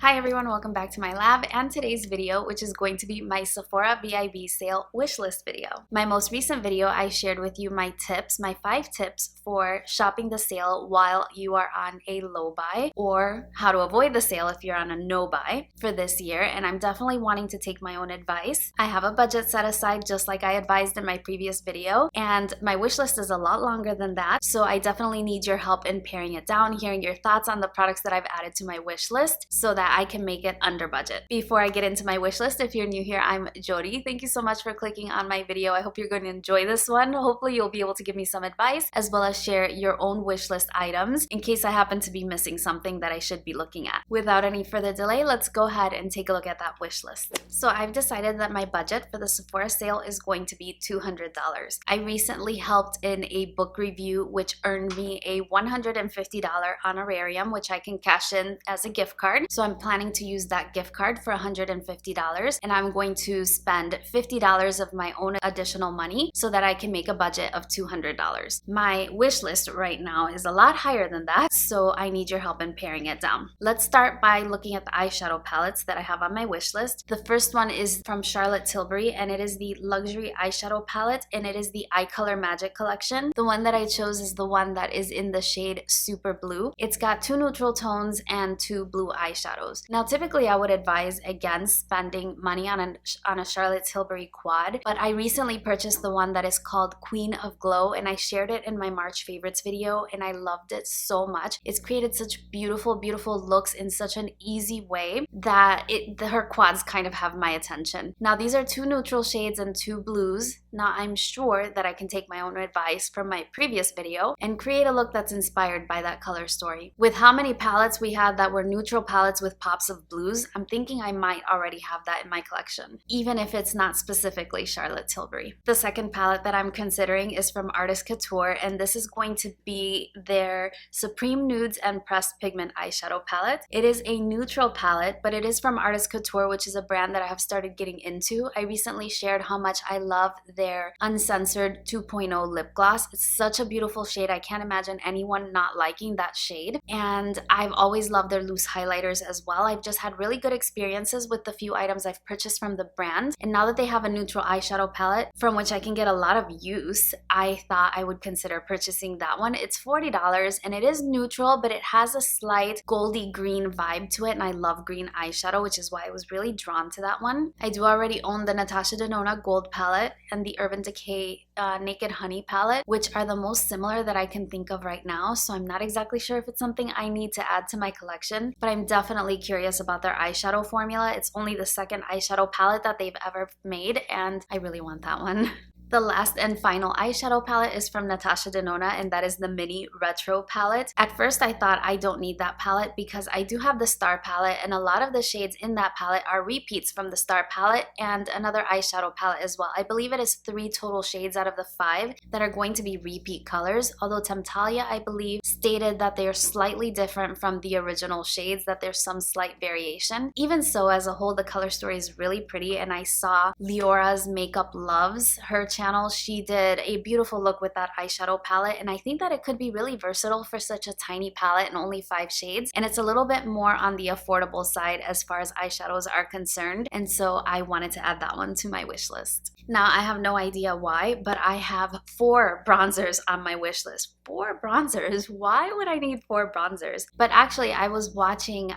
Hi everyone, welcome back to my lab and today's video, which is going to be my Sephora VIB Sale wishlist video. My most recent video, I shared with you my 5 tips for shopping the sale while you are on a low buy, or how to avoid the sale if you're on a no buy for this year, and I'm definitely wanting to take my own advice. I have a budget set aside just like I advised in my previous video, and my wishlist is a lot longer than that, so I definitely need your help in paring it down, hearing your thoughts on the products that I've added to my wishlist so that I can make it under budget. Before I get into my wish list, if you're new here, I'm Yori. Thank you so much for clicking on my video. I hope you're going to enjoy this one. Hopefully you'll be able to give me some advice as well as share your own wish list items in case I happen to be missing something that I should be looking at. Without any further delay, let's go ahead and take a look at that wish list. So I've decided that my budget for the Sephora sale is going to be $200. I recently helped in a book review which earned me a $150 honorarium, which I can cash in as a gift card. So I'm planning to use that gift card for $150, and I'm going to spend $50 of my own additional money so that I can make a budget of $200. My wish list right now is a lot higher than that, so I need your help in paring it down. Let's start by looking at the eyeshadow palettes that I have on my wish list. The first one is from Charlotte Tilbury, and it is the luxury eyeshadow palette, and it is the Eye Color Magic collection. The one that I chose is the one that is in the shade Super Blue. It's got 2 neutral tones and 2 blue eyeshadows. Now typically I would advise against spending money on a Charlotte Tilbury quad, but I recently purchased the one that is called Queen of Glow, and I shared it in my March favorites video, and I loved it so much. It's created such beautiful looks in such an easy way that her quads kind of have my attention. Now these are 2 neutral shades and 2 blues. Now I'm sure that I can take my own advice from my previous video and create a look that's inspired by that color story. With how many palettes we had that were neutral palettes with pops of blues, I'm thinking I might already have that in my collection, even if it's not specifically Charlotte Tilbury. The second palette that I'm considering is from Artist Couture, and this is going to be their Supreme Nudes and Pressed Pigment eyeshadow palette. It is a neutral palette, but it is from Artist Couture, which is a brand that I have started getting into. I recently shared how much I love their Uncensored 2.0 lip gloss. It's such a beautiful shade. I can't imagine anyone not liking that shade, and I've always loved their loose highlighters as well. I've just had really good experiences with the few items I've purchased from the brand, and now that they have a neutral eyeshadow palette from which I can get a lot of use, I thought I would consider purchasing that one. It's $40 and it is neutral, but it has a slight goldy green vibe to it, and I love green eyeshadow, which is why I was really drawn to that one. I do already own the Natasha Denona Gold palette and the Urban Decay Naked Honey palette, which are the most similar that I can think of right now, so I'm not exactly sure if it's something I need to add to my collection, but I'm definitely curious about their eyeshadow formula. It's only the second eyeshadow palette that they've ever made, and I really want that one. The last and final eyeshadow palette is from Natasha Denona, and that is the Mini Retro palette. At first I thought I don't need that palette because I do have the Star palette, and a lot of the shades in that palette are repeats from the Star palette and another eyeshadow palette as well. I believe it is 3 total shades out of the 5 that are going to be repeat colors, although Temptalia, I believe, stated that they are slightly different from the original shades, that there's some slight variation. Even so, as a whole, the color story is really pretty, and I saw Leora's Makeup Loves, her channel, she did a beautiful look with that eyeshadow palette, and I think that it could be really versatile for such a tiny palette and only 5 shades, and it's a little bit more on the affordable side as far as eyeshadows are concerned, and so I wanted to add that one to my wish list. Now I have no idea why, but I have 4 bronzers on my wish list. 4 bronzers? Why would I need 4 bronzers? But actually I was watching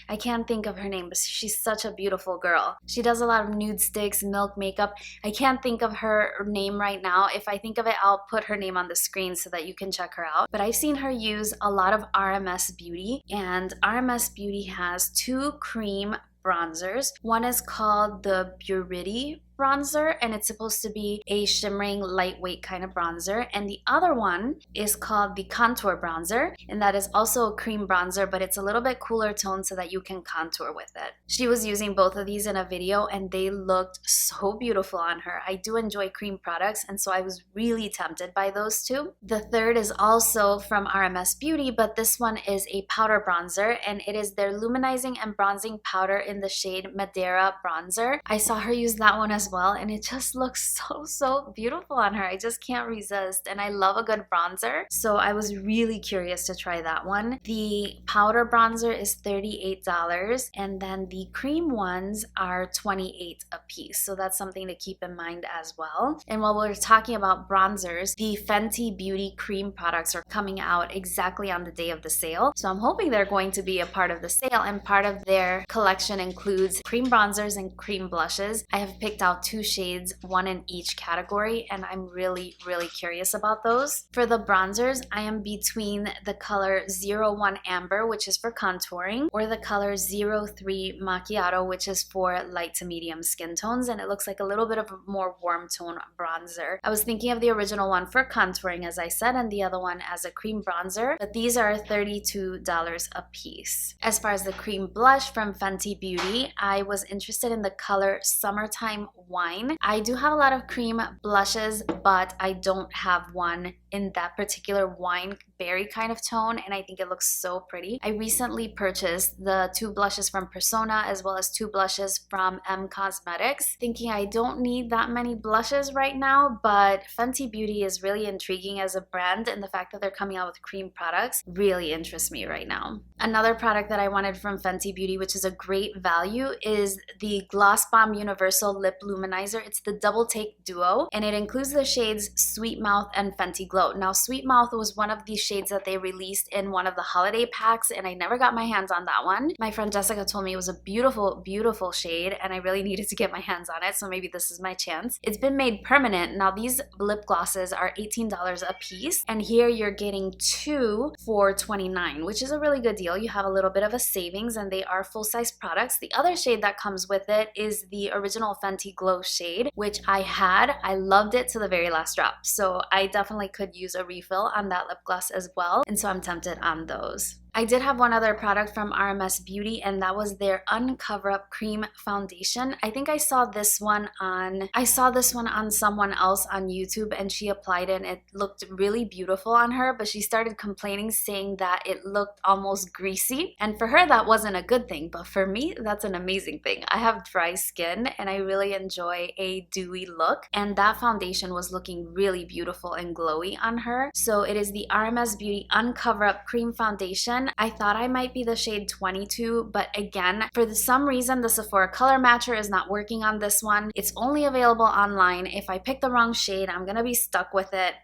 I can't think of her name, but she's such a beautiful girl. She does a lot of nude sticks, milk makeup. I can't think of her name right now. If I think of it, I'll put her name on the screen so that you can check her out. But I've seen her use a lot of RMS Beauty, and RMS Beauty has 2 cream bronzers. One is called the Purity bronzer, and it's supposed to be a shimmering lightweight kind of bronzer, and the other one is called the Contour bronzer, and that is also a cream bronzer, but it's a little bit cooler tone so that you can contour with it. She was using both of these in a video and they looked so beautiful on her. I do enjoy cream products, and so I was really tempted by those 2. The third is also from RMS Beauty, but this one is a powder bronzer, and it is their luminizing and bronzing powder in the shade Madeira bronzer. I saw her use that one as as well, and it just looks so beautiful on her. I just can't resist, and I love a good bronzer, so I was really curious to try that one. The powder bronzer is $38, and then the cream ones are $28 a piece, so that's something to keep in mind as well. And while we're talking about bronzers, the Fenty Beauty cream products are coming out exactly on the day of the sale, so I'm hoping they're going to be a part of the sale, and part of their collection includes cream bronzers and cream blushes. I have picked out 2 shades, one in each category, and I'm really curious about those. For the bronzers, I am between the color 01 Amber, which is for contouring, or the color 03 Macchiato, which is for light to medium skin tones, and it looks like a little bit of a more warm tone bronzer. I was thinking of the original one for contouring, as I said, and the other one as a cream bronzer, but these are $32 a piece. As far as the cream blush from Fenty Beauty, I was interested in the color Summertime Wine. I do have a lot of cream blushes, but I don't have one in that particular wine berry kind of tone, and I think it looks so pretty. I recently purchased the 2 blushes from Persona as well as 2 blushes from M Cosmetics, thinking I don't need that many blushes right now, but Fenty Beauty is really intriguing as a brand, and the fact that they're coming out with cream products really interests me right now. Another product that I wanted from Fenty Beauty, which is a great value, is the Gloss Bomb Universal Lip Luminizer. It's the Double Take Duo, and it includes the shades Sweet Mouth and Fenty Glow. Now, Sweet Mouth was one of the shades that they released in one of the holiday packs, and I never got my hands on that one. My friend Jessica told me it was a beautiful shade, and I really needed to get my hands on it, so maybe this is my chance. It's been made permanent. Now, these lip glosses are $18 a piece, and here you're getting 2 for $29, which is a really good deal. You have a little bit of a savings, and they are full-size products. The other shade that comes with it is the original Fenty Glow shade, which I had. I loved it to the very last drop, so I definitely could use a refill on that lip gloss as well, and so I'm tempted on those. I did have one other product from RMS Beauty, and that was their Uncover Up Cream Foundation. I think I saw this one on someone else on YouTube, and she applied it and it looked really beautiful on her, but she started complaining, saying that it looked almost greasy. And for her, that wasn't a good thing, but for me, that's an amazing thing. I have dry skin and I really enjoy a dewy look, and that foundation was looking really beautiful and glowy on her. So it is the RMS Beauty Uncover Up Cream Foundation. I thought I might be the shade 22, but again, for some reason, the Sephora Color Matcher is not working on this one. It's only available online. If I pick the wrong shade, I'm gonna be stuck with it.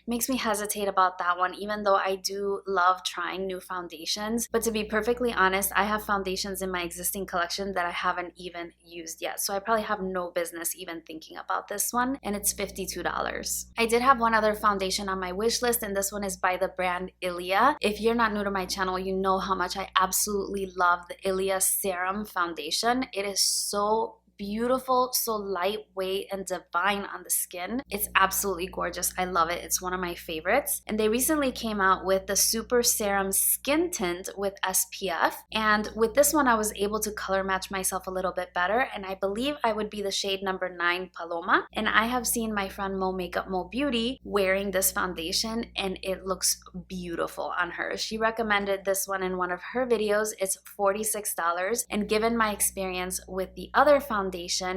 Makes me hesitate about that one, even though I do love trying new foundations. But to be perfectly honest, I have foundations in my existing collection that I haven't even used yet, so I probably have no business even thinking about this one, and it's $52. I did have one other foundation on my wish list, and this one is by the brand Ilia. If you're not new to my channel, you know how much I absolutely love the Ilia Serum foundation. It is so beautiful, so lightweight and divine on the skin. It's absolutely gorgeous. I love it. It's one of my favorites. And they recently came out with the Super Serum Skin Tint with SPF. And with this one, I was able to color match myself a little bit better. And I believe I would be the shade number 9 Paloma. And I have seen my friend Mo Makeup Mo Beauty wearing this foundation, and it looks beautiful on her. She recommended this one in one of her videos. It's $46. And given my experience with the other foundation,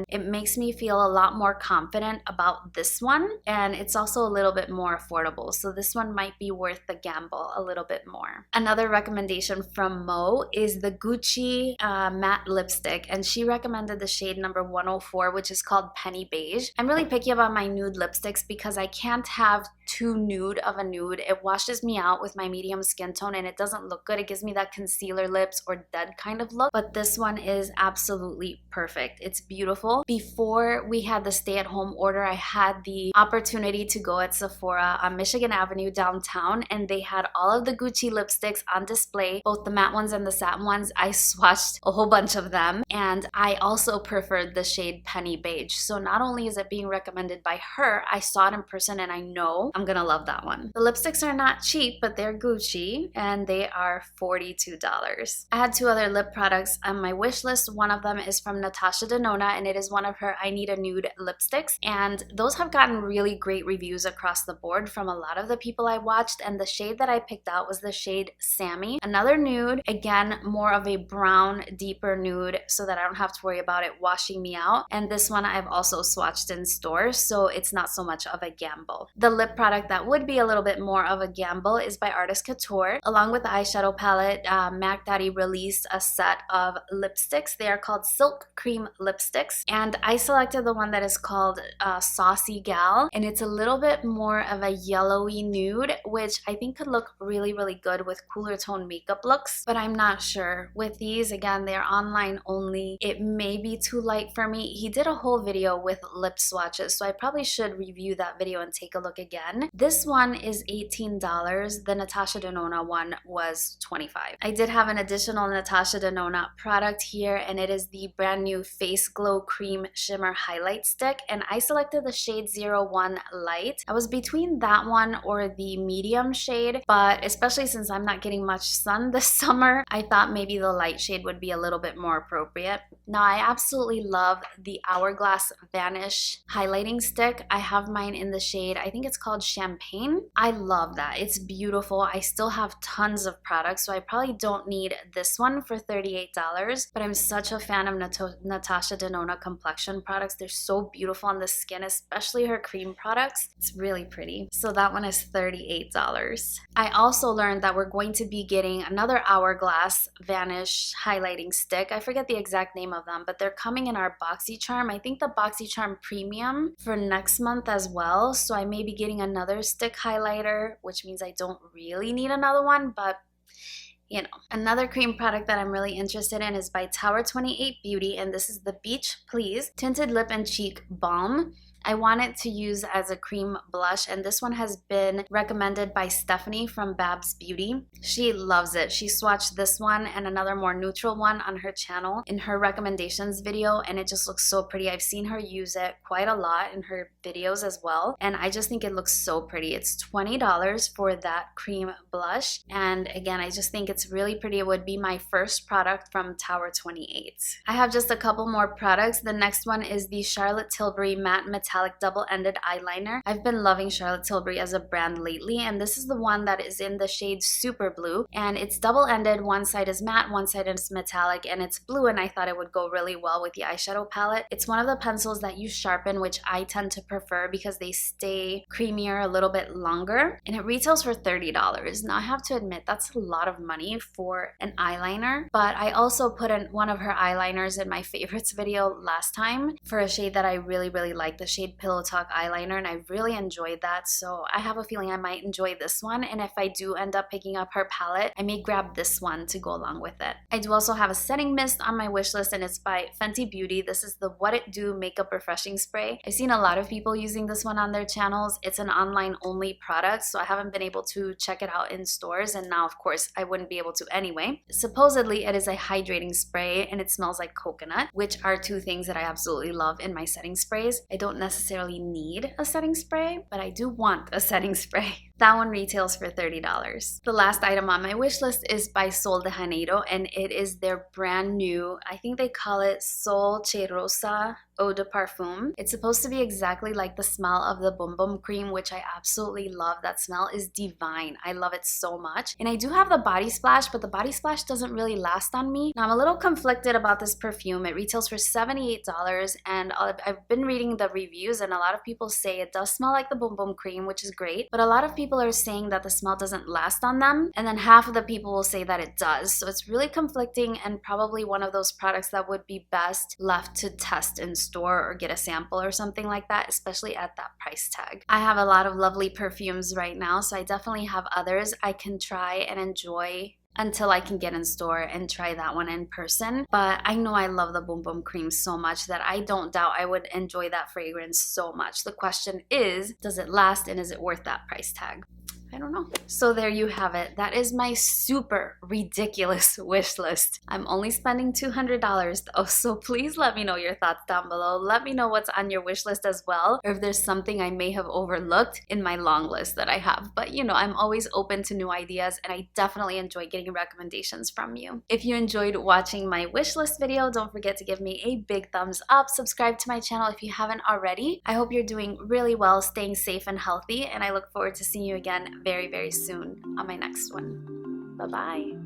it makes me feel a lot more confident about this one, and it's also a little bit more affordable, so this one might be worth the gamble a little bit more. Another recommendation from Mo is the Gucci matte lipstick, and she recommended the shade number 104, which is called Penny Beige. I'm really picky about my nude lipsticks because I can't have too nude of a nude. It washes me out with my medium skin tone and it doesn't look good. It gives me that concealer lips or dead kind of look, but this one is absolutely perfect. It's beautiful. Before we had the stay-at-home order, I had the opportunity to go at Sephora on Michigan Avenue downtown, and they had all of the Gucci lipsticks on display, both the matte ones and the satin ones. I swatched a whole bunch of them, and I also preferred the shade Penny Beige. So not only is it being recommended by her, I saw it in person and I know I'm gonna love that one. The lipsticks are not cheap, but they're Gucci, and they are $42. I had 2 other lip products on my wish list. One of them is from Natasha Denona, and it is one of her I Need a Nude lipsticks, and those have gotten really great reviews across the board from a lot of the people I watched, and the shade that I picked out was the shade Sammy. Another nude, again, more of a brown, deeper nude, so that I don't have to worry about it washing me out. And this one I've also swatched in stores, so it's not so much of a gamble. The lip product that would be a little bit more of a gamble is by Artist Couture. Along with the eyeshadow palette, Mac Daddy released a set of lipsticks. They are called Silk Cream lipsticks, and I selected the one that is called Saucy Gal, and it's a little bit more of a yellowy nude, which I think could look really, really good with cooler tone makeup looks, but I'm not sure. With these, again, they're online only. It may be too light for me. He did a whole video with lip swatches, so I probably should review that video and take a look again. This one is $18. The Natasha Denona one was $25. I did have an additional Natasha Denona product here, and it is the brand new Face Glow Cream Shimmer Highlight Stick, and I selected the shade 01 Light. I was between that one or the medium shade, but especially since I'm not getting much sun this summer, I thought maybe the light shade would be a little bit more appropriate. Now, I absolutely love the Hourglass Vanish highlighting stick. I have mine in the shade, I think it's called Champagne. I love that. It's beautiful. I still have tons of products, so I probably don't need this one for $38, but I'm such a fan of Natasha Denona Complexion products. They're so beautiful on the skin, especially her cream products. It's really pretty. So that one is $38. I also learned that we're going to be getting another Hourglass Vanish highlighting stick. I forget the exact name of them, but they're coming in our BoxyCharm. I think the BoxyCharm Premium for next month as well. So I may be getting another stick highlighter, which means I don't really need another one, but you know. Another cream product that I'm really interested in is by Tower 28 Beauty, and this is the Beach Please Tinted Lip and Cheek Balm. I want it to use as a cream blush, and this one has been recommended by Stephanie from Babs Beauty. She loves it. She swatched this one and another more neutral one on her channel in her recommendations video, and it just looks so pretty. I've seen her use it quite a lot in her videos as well, and I just think it looks so pretty. It's $20 for that cream blush, and again, I just think it's really pretty. It would be my first product from Tower 28. I have just a couple more products. The next one is the Charlotte Tilbury Matte Metallic Double-Ended Eyeliner. I've been loving Charlotte Tilbury as a brand lately, and this is the one that is in the shade Super Blue, and it's double-ended. One side is matte, one side is metallic, and it's blue, and I thought it would go really well with the eyeshadow palette. It's one of the pencils that you sharpen, which I tend to prefer because they stay creamier a little bit longer, and it retails for $30. Now, I have to admit, that's a lot of money for an eyeliner, but I also put in one of her eyeliners in my favorites video last time for a shade that I really, really like, the shade Pillow Talk eyeliner, and I really enjoyed that, so I have a feeling I might enjoy this one, and if I do end up picking up her palette, I may grab this one to go along with it. I do also have a setting mist on my wish list, and it's by Fenty Beauty. This is the What It Do Makeup Refreshing Spray. I've seen a lot of people using this one on their channels. It's an online only product, so I haven't been able to check it out in stores, and now of course I wouldn't be able to anyway. Supposedly it is a hydrating spray, and it smells like coconut, which are two things that I absolutely love in my setting sprays. I don't necessarily need a setting spray, but I do want a setting spray. That one retails for $30. The last item on my wish list is by Sol de Janeiro, and it is their brand new, I think they call it Sol Cheirosa Eau de Parfum. It's supposed to be exactly like the smell of the Bum Bum cream, which I absolutely love. That smell is divine. I love it so much. And I do have the body splash, but the body splash doesn't really last on me. Now, I'm a little conflicted about this perfume. It retails for $78, and I've been reading the reviews, and a lot of people say it does smell like the Bum Bum cream, which is great, but a lot of people are saying that the smell doesn't last on them, and then half of the people will say that it does. So it's really conflicting, and probably one of those products that would be best left to test in store or get a sample or something like that, especially at that price tag. I have a lot of lovely perfumes right now, so I definitely have others I can try and enjoy until I can get in store and try that one in person. But I know I love the Bum Bum cream so much that I don't doubt I would enjoy that fragrance so much. The question is, does it last, and is it worth that price tag? I don't know. So there you have it. That is my super ridiculous wish list. I'm only spending $200 though, so please let me know your thoughts down below. Let me know what's on your wish list as well, or if there's something I may have overlooked in my long list that I have. But you know, I'm always open to new ideas, and I definitely enjoy getting recommendations from you. If you enjoyed watching my wish list video, don't forget to give me a big thumbs up. Subscribe to my channel if you haven't already. I hope you're doing really well, staying safe and healthy, and I look forward to seeing you again very, very soon on my next one. Bye-bye.